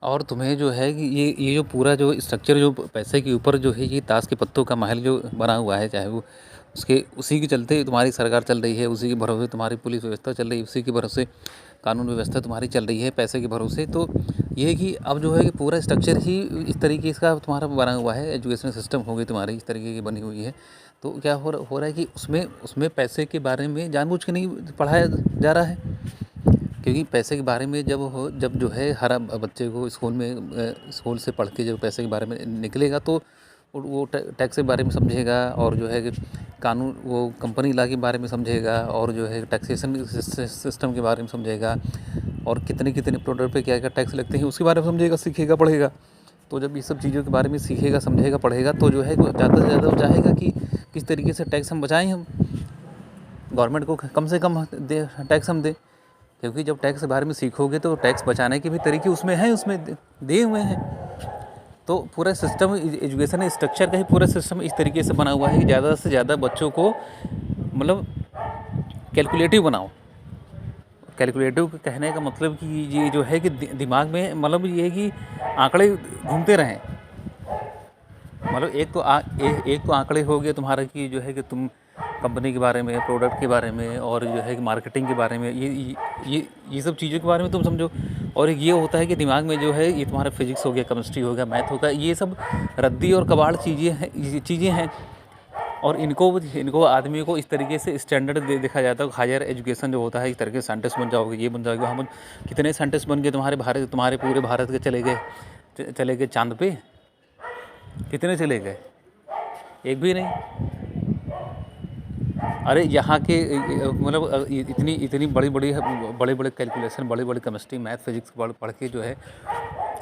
और तुम्हें जो है कि ये जो पूरा जो स्ट्रक्चर जो पैसे के ऊपर जो है ये ताश के पत्तों का महल जो बना हुआ है, चाहे वो उसके उसी के चलते तुम्हारी सरकार चल रही है, उसी के भरोसे तुम्हारी पुलिस व्यवस्था चल रही है, उसी के भरोसे कानून व्यवस्था तुम्हारी चल रही है पैसे के भरोसे। तो ये है कि अब जो है कि पूरा स्ट्रक्चर ही इस तरीके का तुम्हारा बना हुआ है, एजुकेशन सिस्टम हो गई तुम्हारी इस तरीके की बनी हुई है। तो क्या हो रहा है कि उसमें उसमें पैसे के बारे में जानबूझ के नहीं पढ़ाया जा रहा है, क्योंकि पैसे के बारे में जब जो है हर बच्चे को स्कूल से पढ़ के जब पैसे के बारे में निकलेगा तो वो टैक्स के बारे में समझेगा, और जो है कि कानून वो कंपनी लॉ के बारे में समझेगा, और जो है टैक्सेशन सिस्टम के बारे में समझेगा, और कितने कितने प्रोडक्ट पे क्या क्या टैक्स लगते हैं उसके बारे में समझेगा, सीखेगा, पढ़ेगा। तो जब ये सब चीज़ों के बारे में सीखेगा, समझेगा, पढ़ेगा, तो जो है ज़्यादा से ज़्यादा वो चाहेगा कि किस तरीके से टैक्स हम बचाएँ, हम गवर्नमेंट को कम से कम टैक्स हम दें। क्योंकि जब टैक्स के बारे में सीखोगे तो टैक्स बचाने के भी तरीके उसमें हैं, उसमें दिए हुए हैं। तो पूरा सिस्टम एजुकेशन स्ट्रक्चर का ही पूरा सिस्टम इस तरीके से बना हुआ है कि ज़्यादा से ज़्यादा बच्चों को मतलब कैलकुलेटिव बनाओ। कैलकुलेटिव कहने का मतलब कि ये जो है कि दिमाग में मतलब ये है कि आंकड़े घूमते रहें। मतलब एक तो आंकड़े हो गए तुम्हारा कि जो है कि तुम कंपनी के बारे में, प्रोडक्ट के बारे में, और जो है कि मार्केटिंग के बारे में, ये सब चीज़ों के बारे में तुम समझो। और एक ये होता है कि दिमाग में जो है ये तुम्हारा फिजिक्स हो गया, केमिस्ट्री हो गया, मैथ होगा, ये सब रद्दी और कबाड़ चीज़ें हैं। और इनको आदमी को इस तरीके से स्टैंडर्ड देखा जाता है। हायर एजुकेशन जो होता है इस तरीके से साइंटिस्ट बन जाओगे, ये बन जाओगे। हम कितने साइंटिस्ट बन गए तुम्हारे पूरे भारत के चले गए चांद पे? कितने चले गए? एक भी नहीं। अरे यहाँ के मतलब इतनी बड़े कैलकुलेशन, बड़ी केमिस्ट्री, मैथ, फिजिक्स पढ़ के जो है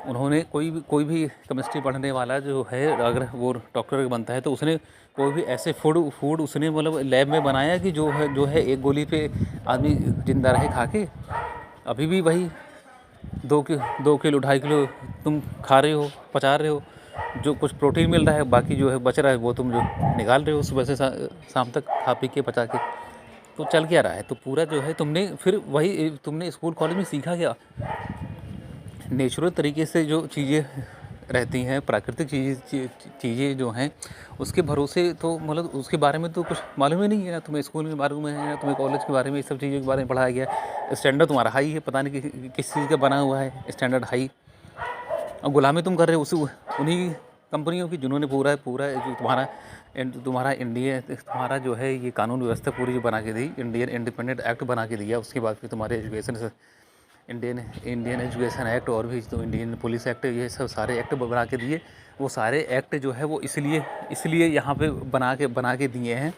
उन्होंने कोई भी केमिस्ट्री पढ़ने वाला जो है अगर वो डॉक्टर बनता है तो उसने कोई भी ऐसे फूड उसने मतलब लैब में बनाया कि जो है एक गोली पे आदमी जिंदा रहे खा के। अभी भी वही 2 किलो 2.5 किलो तुम खा रहे हो, पचा रहे हो, जो कुछ प्रोटीन मिल रहा है, बाकी जो है बच रहा है वो तुम जो निकाल रहे हो सुबह से शाम तक खा पी के पचा के। तो चल क्या रहा है? तो पूरा जो है तुमने फिर वही तुमने स्कूल कॉलेज में सीखा क्या? नेचुरल तरीके से जो चीज़ें रहती हैं, प्राकृतिक चीज़ें जो हैं उसके भरोसे तो मतलब उसके बारे में तो कुछ मालूम ही नहीं है ना तुम्हें। स्कूल में मालूम है ना तुम्हें, कॉलेज के बारे में, इस सब चीज़ों के बारे में पढ़ाया गया। स्टैंडर्ड तुम्हारा हाई है, पता नहीं किस चीज़ का बना हुआ है स्टैंडर्ड हाई, और गुलामी तुम कर रहे हो उन्हीं कंपनियों की जिन्होंने पूरा जो तुम्हारा जो है ये कानून व्यवस्था पूरी जो बना के दी, इंडियन इंडिपेंडेंट एक्ट बना के दिया। उसके बाद फिर तुम्हारे एजुकेशन इंडियन एजुकेशन एक्ट, और भी तो इंडियन पुलिस एक्ट, ये सब सारे एक्ट बना के दिए। वो सारे एक्ट जो है वो इसलिए यहाँ पे बना के दिए हैं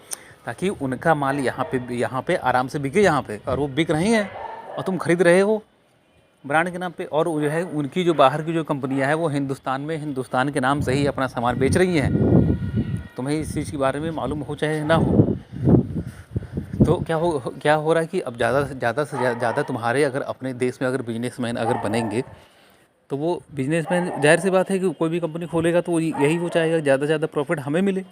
ताकि उनका माल यहाँ पे आराम से बिके यहाँ पे, और वो बिक रहे हैं और तुम खरीद रहे हो ब्रांड के नाम पे। और जो है उनकी जो बाहर की जो कंपनियां हैं वो हिंदुस्तान के नाम से ही अपना सामान बेच रही हैं। तुम्हें इस चीज़ के बारे में मालूम हो चाहे ना हो। तो क्या हो रहा है कि अब ज़्यादा से ज़्यादा तुम्हारे अगर अपने देश में अगर बिजनेसमैन अगर बनेंगे तो वो बिजनेसमैन, जाहिर सी बात है कि कोई भी कंपनी खोलेगा तो यही वो चाहेगा ज़्यादा से ज़्यादा प्रॉफिट हमें मिले।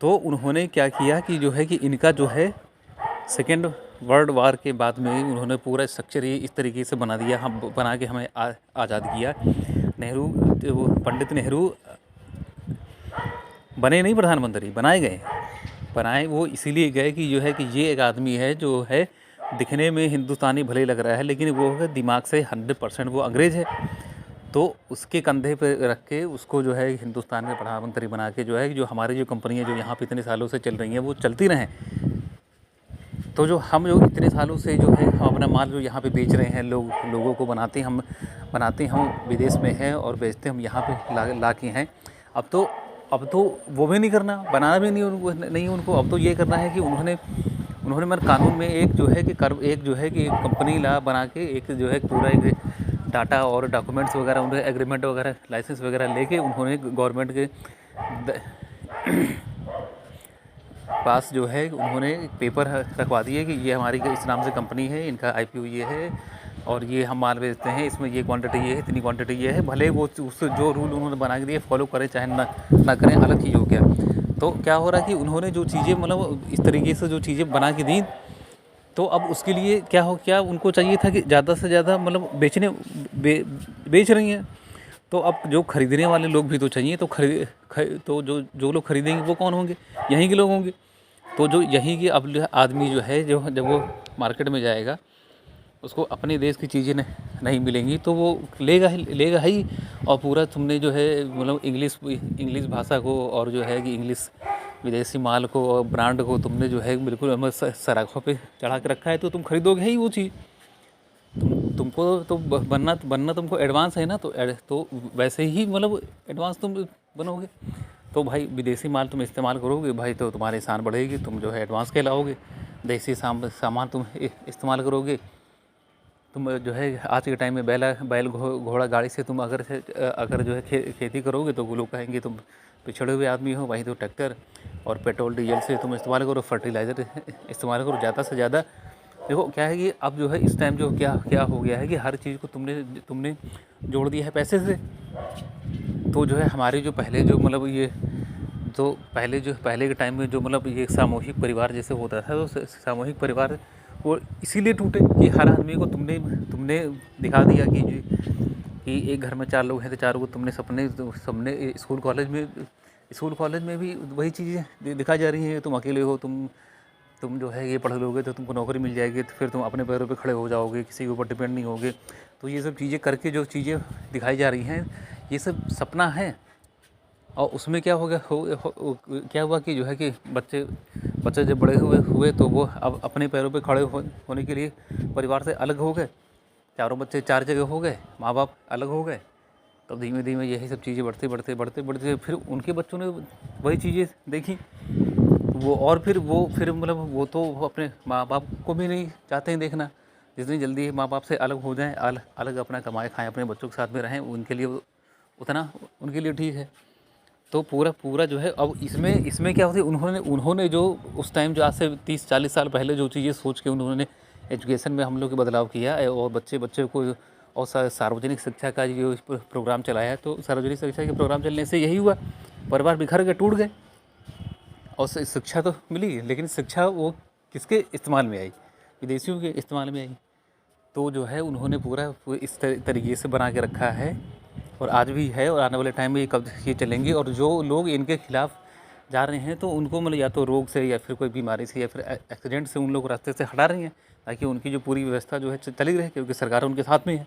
तो उन्होंने क्या किया कि जो है कि इनका जो है सेकेंड वर्ल्ड वार के बाद में उन्होंने पूरा स्ट्रक्चर ही इस तरीके से बना के हमें आज़ाद किया। पंडित नेहरू बने नहीं प्रधानमंत्री, बनाए वो इसीलिए गए कि जो है कि ये एक आदमी है जो है दिखने में हिंदुस्तानी भले लग रहा है लेकिन वो है दिमाग से 100% वो अंग्रेज़ है। तो उसके कंधे पे रख के उसको जो है हिंदुस्तान में प्रधानमंत्री बना के जो है जो हमारी जो कंपनियां जो यहाँ पे इतने सालों से चल रही हैं वो चलती रहें। तो जो इतने सालों से जो है हम अपना माल जो यहाँ पे बेच रहे हैं, लोगों को बनाते हम विदेश में हैं और बेचते हम यहाँ पे ला के हैं। अब तो वो भी नहीं करना, बनाना भी नहीं उनको। अब तो ये करना है कि उन्होंने मतलब कानून में एक जो है कि कंपनी ला बना के एक जो है पूरा एक डाटा और डॉक्यूमेंट्स वगैरह, उन्हें एग्रीमेंट वगैरह, लाइसेंस वगैरह लेके उन्होंने गवर्नमेंट के पास जो है उन्होंने पेपर रखवा दिए कि ये हमारी इस नाम से कंपनी है, इनका IPO ये है और ये हम माल बेचते हैं, इसमें ये क्वांटिटी ये है, इतनी क्वांटिटी ये है। भले वो जो रूल उन्होंने बना के दिए फॉलो करें चाहे ना करें, अलग चीज़ हो गया। तो क्या हो रहा है कि उन्होंने जो चीज़ें मतलब इस तरीके से जो चीज़ें बना के दी तो अब उसके लिए क्या उनको चाहिए था कि ज़्यादा से ज़्यादा मतलब बेच रही हैं, तो अब जो खरीदने वाले लोग भी तो चाहिए, तो तो जो जो लोग खरीदेंगे वो कौन होंगे? यहीं के लोग होंगे। तो जो यहीं के अब आदमी जो है, जो जब वो मार्केट में जाएगा, उसको अपने देश की चीज़ें नहीं मिलेंगी तो वो लेगा ही। और पूरा तुमने जो है मतलब इंग्लिश भाषा को, और जो है कि इंग्लिश विदेशी माल को और ब्रांड को तुमने जो है बिल्कुल सराखों पे चढ़ा के रखा है, तो तुम खरीदोगे ही वो चीज़। तुमको तो बनना तुमको एडवांस है ना, तो वैसे ही मतलब एडवांस तुम बनोगे। तो भाई विदेशी माल तुम इस्तेमाल करोगे भाई, तो तुम्हारी शान बढ़ेगी, तुम जो है एडवांस कहलाओगे। देसी सामान तुम इस्तेमाल करोगे, तुम जो है आज के टाइम में बैल घोड़ा गाड़ी से तुम अगर जो है खेती करोगे, तो वो लोग कहेंगे तुम पिछड़े हुए आदमी हो। वहीं तो ट्रैक्टर और पेट्रोल डीजल से तुम इस्तेमाल करो, फर्टिलाइज़र इस्तेमाल करो ज़्यादा से ज़्यादा। देखो क्या है कि अब जो है इस टाइम जो क्या हो गया है कि हर चीज़ को तुमने जोड़ दिया है पैसे से। तो जो है हमारे जो पहले जो मतलब ये तो पहले के टाइम में जो मतलब ये सामूहिक परिवार जैसे होता था, तो सामूहिक परिवार वो इसीलिए टूटे कि हर आदमी को तुमने दिखा दिया कि एक घर में 4 लोग हैं, तो चारों को तुमने सबने स्कूल कॉलेज में भी वही चीज़ें दिखाई जा रही हैं। तुम अकेले हो, तुम जो है ये पढ़ लोगे तो तुमको नौकरी मिल जाएगी, तो फिर तुम अपने पैरों पे खड़े हो जाओगे, किसी के ऊपर डिपेंड नहीं होगे। तो ये सब चीज़ें करके जो चीज़ें दिखाई जा रही हैं, ये सब सपना है। और उसमें क्या हो गया क्या हुआ कि जो है कि बच्चे जब बड़े हुए तो वो अब अपने पैरों पे खड़े होने के लिए परिवार से अलग हो गए। चारों बच्चे 4 जगह हो गए, माँ बाप अलग हो गए। तब धीमे धीमे यही सब चीज़ें बढ़ते फिर उनके बच्चों ने वही चीज़ें देखी, वो और फिर मतलब वो तो अपने माँ बाप को भी नहीं चाहते हैं देखना। जितनी जल्दी माँ बाप से अलग हो जाएं, अलग अपना कमाए खाएं, अपने बच्चों के साथ में रहें, उनके लिए उतना उनके लिए ठीक है। तो पूरा जो है अब इसमें क्या होती है, उन्होंने जो उस टाइम जो आज से 30-40 साल पहले जो चीज़ें सोच के उन्होंने एजुकेशन में हम लोग के बदलाव किया है, और बच्चे को और सार्वजनिक शिक्षा का जो प्रोग्राम चलाया है, तो सार्वजनिक शिक्षा के प्रोग्राम चलने से यही हुआ, परिवार बिखर गए, टूट गए। और शिक्षा तो मिली, लेकिन शिक्षा वो किसके इस्तेमाल में आई? विदेशियों के इस्तेमाल में आई। तो जो है उन्होंने पूरा इस तरीके से बना के रखा है, और आज भी है, और आने वाले टाइम में ये चलेंगे। और जो लोग इनके खिलाफ जा रहे हैं, तो उनको मतलब या तो रोग से, या फिर कोई बीमारी से, या फिर एक्सीडेंट से उन लोग रास्ते से हटा रही हैं, ताकि उनकी जो पूरी व्यवस्था जो है चली रहे, क्योंकि सरकार उनके साथ में है,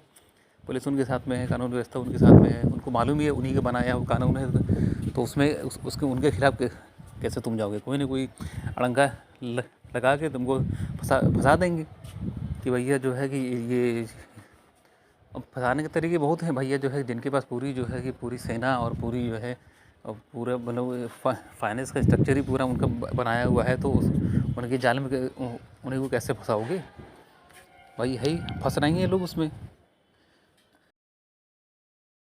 पुलिस उनके साथ में है, कानून व्यवस्था उनके साथ में है, उनको मालूम ही है उन्हीं का बनाया वो कानून है। तो उसमें उसके उनके खिलाफ कैसे तुम जाओगे? कोई ना कोई अड़ंगा लगा के तुमको फंसा देंगे कि भैया जो है कि ये। अब फंसाने के तरीके बहुत हैं भैया, जो है जिनके पास पूरी जो है कि पूरी सेना और पूरी जो है और पूरा मतलब फाइनेंस का स्ट्रक्चर ही पूरा उनका बनाया हुआ है, तो उनके जाल में उन्हें को कैसे फंसाओगे भाई? है ही फंस रहे हैं लोग उसमें।